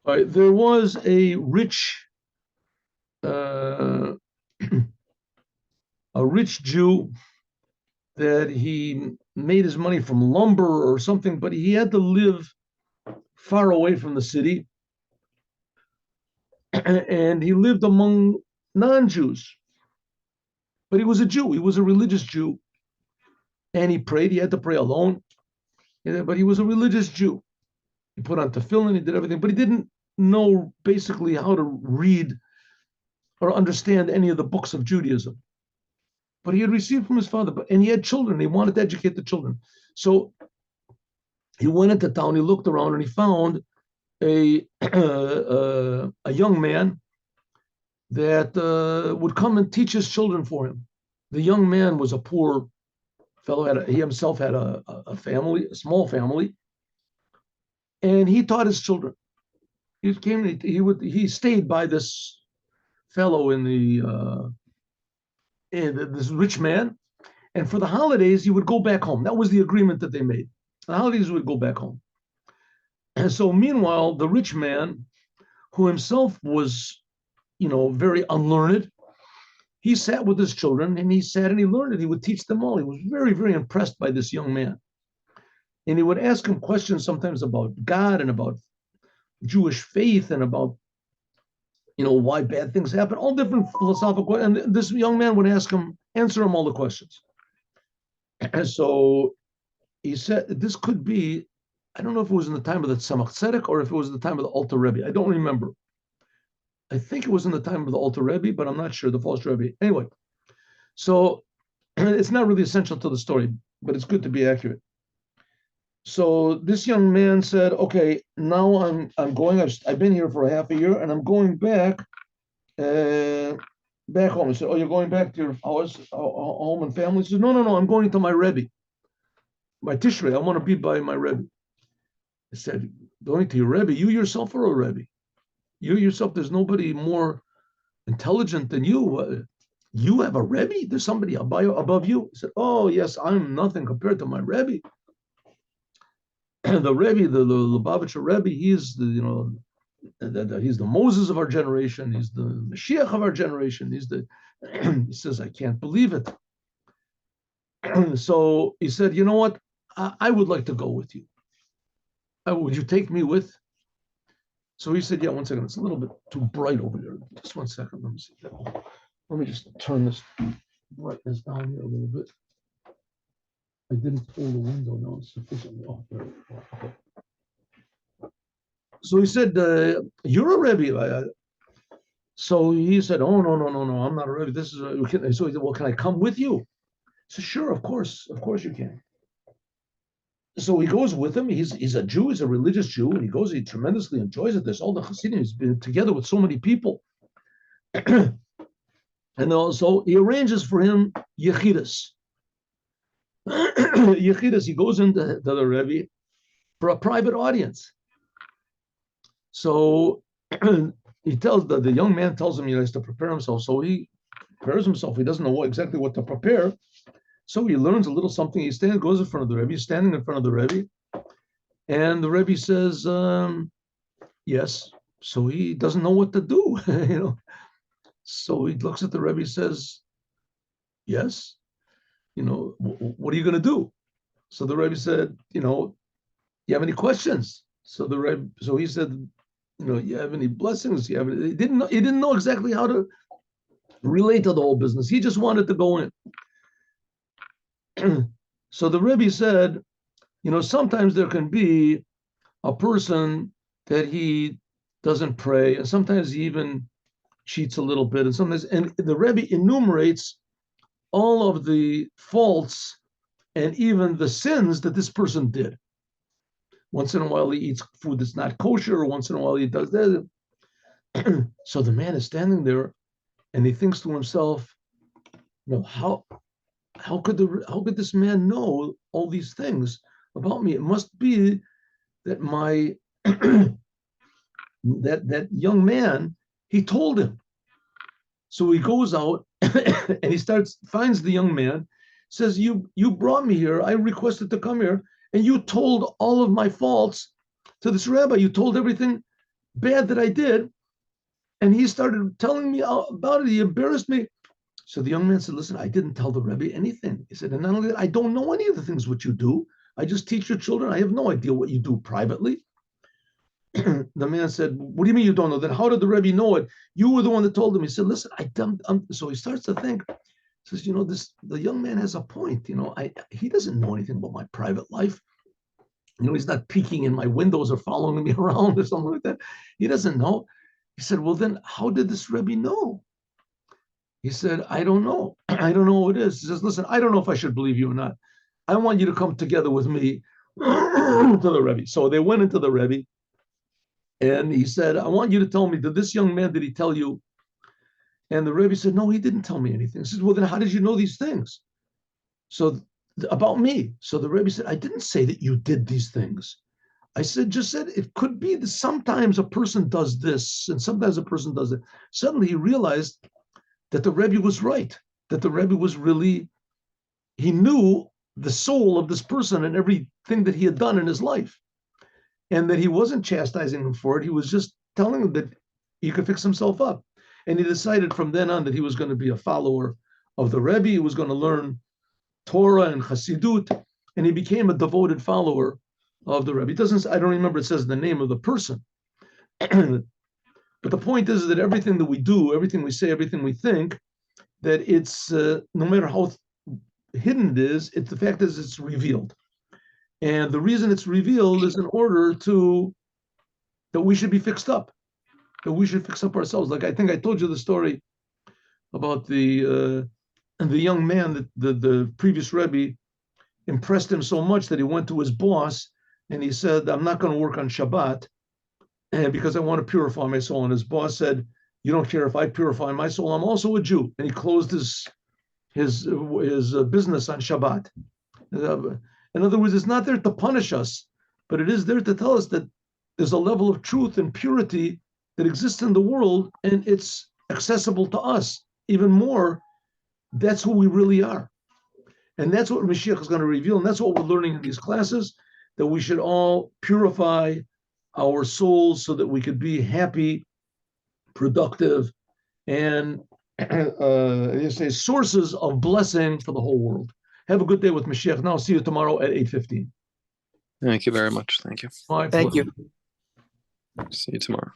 There was a rich, uh, a rich Jew that he made his money from lumber or something, but he had to live far away from the city, and he lived among non-Jews. But he was a Jew. He was a religious Jew, and he prayed. He had to pray alone, but he was a religious Jew. He put on tefillin. He did everything, but he didn't know basically how to read or understand any of the books of Judaism. But he had received from his father, and he had children. He wanted to educate the children. So he went into town. He looked around, and he found a a young man that would come and teach his children for him. The young man was a poor fellow. He himself had a family, a small family, and he taught his children. He stayed by this fellow in this rich man, and for the holidays he would go back home. That was the agreement that they made. The holidays he would go back home. And so meanwhile, the rich man, who himself was, very unlearned, he sat with his children, and he sat and he learned it. He would teach them all. He was very, very impressed by this young man. And he would ask him questions sometimes about God and about Jewish faith and about, why bad things happen, all different philosophical questions. And this young man would answer him all the questions. And so he said, this could be, I don't know if it was in the time of the Chassidic or if it was in the time of the Alter Rebbe. I don't remember. I think it was in the time of the Alter Rebbe, but I'm not sure, the false Rebbe. Anyway, so it's not really essential to the story, but it's good to be accurate. So this young man said, okay, now I'm going, I've been here for a half a year, and I'm going back home. I said, oh, you're going back to your house, home and family? He said, no, I'm going to my Rebbe, my Tishrei. I want to be by my Rebbe. I said, going to your Rebbe? You yourself are a Rebbe. You yourself, there's nobody more intelligent than you. You have a Rebbe? There's somebody above you? He said, oh, yes, I'm nothing compared to my Rebbe. The Rebbe, the Lubavitcher Rebbe, he's the, he's the Moses of our generation. He's the Mashiach of our generation. He says, I can't believe it. So he said, you know what? I would like to go with you. Would you take me with? So he said, yeah, one second. It's a little bit too bright over there. Just one second. Let me see. Let me just turn this brightness down here a little bit. I didn't pull the window down sufficiently. Oh, there we go. Okay. So he said, you're a Rebbe. So he said, oh, no, I'm not a Rebbe. This is so he said, well, can I come with you? I said, sure, of course you can. So he goes with him. He's a Jew. He's a religious Jew, and he tremendously enjoys it. There's all the Chassidim. He's been together with so many people. And also he arranges for him Yechidus. Yechidus, he goes into the Rebbe for a private audience. So he tells the young man tells him he has to prepare himself. So he prepares himself. He doesn't know exactly what to prepare. So he learns a little something. He goes in front of the Rebbe. He's standing in front of the Rebbe, and the Rebbe says, yes. So he doesn't know what to do, So he looks at the Rebbe, says, yes. What are you going to do? So the Rebbe said, you have any questions? So he said, you have any blessings? He didn't know exactly how to relate to the whole business. He just wanted to go in. So the Rebbe said, sometimes there can be a person that he doesn't pray, and sometimes he even cheats a little bit, and the Rebbe enumerates all of the faults and even the sins that this person did. Once in a while he eats food that's not kosher, or once in a while he does that. So the man is standing there, and he thinks to himself, how could this man know all these things about me? It must be that my that young man, he told him. So he goes out and he finds the young man, says, you brought me here. I requested to come here, and you told all of my faults to this rabbi. You told everything bad that I did. And he started telling me about it. He embarrassed me. So the young man said, listen, I didn't tell the Rebbe anything. He said, and not only that, I don't know any of the things what you do. I just teach your children. I have no idea what you do privately. The man said, what do you mean you don't know? Then how did the Rebbe know it? You were the one that told him. He said, listen, so he starts to think, says, the young man has a point. He doesn't know anything about my private life. He's not peeking in my windows or following me around or something like that. He doesn't know. He said, well, then how did this Rebbe know? He said, I don't know. I don't know what it is. He says, listen, I don't know if I should believe you or not. I want you to come together with me to the Rebbe. So they went into the Rebbe, and he said, I want you to tell me, did this young man, did he tell you? And the Rebbe said, no, he didn't tell me anything. He says, well, then how did you know these things? So about me. So the Rebbe said, I didn't say that you did these things. I just said it could be that sometimes a person does this and sometimes a person does it. Suddenly he realized that the Rebbe was right, that the Rebbe was really, he knew the soul of this person and everything that he had done in his life. And that he wasn't chastising him for it. He was just telling him that he could fix himself up. And he decided from then on that he was going to be a follower of the Rebbe. He was going to learn Torah and Chassidut, and he became a devoted follower of the Rebbe. I don't remember it says the name of the person. But the point is that everything that we do, everything we say, everything we think, that it's, no matter how hidden it is, the fact is it's revealed. And the reason it's revealed is in order that we should be fixed up, that we should fix up ourselves. Like I think I told you the story about the young man that the previous Rebbe impressed him so much that he went to his boss and he said, I'm not going to work on Shabbat because I want to purify my soul. And his boss said, you don't care if I purify my soul, I'm also a Jew. And he closed his business on Shabbat. In other words, it's not there to punish us, but it is there to tell us that there's a level of truth and purity that exists in the world, and it's accessible to us even more. That's who we really are. And that's what Mashiach is going to reveal. And that's what we're learning in these classes, that we should all purify our souls so that we could be happy, productive, and sources of blessing for the whole world. Have a good day with Mashiach. Now, see you tomorrow at 8:15. Thank you very much. Thank you. My pleasure. Thank you. See you tomorrow.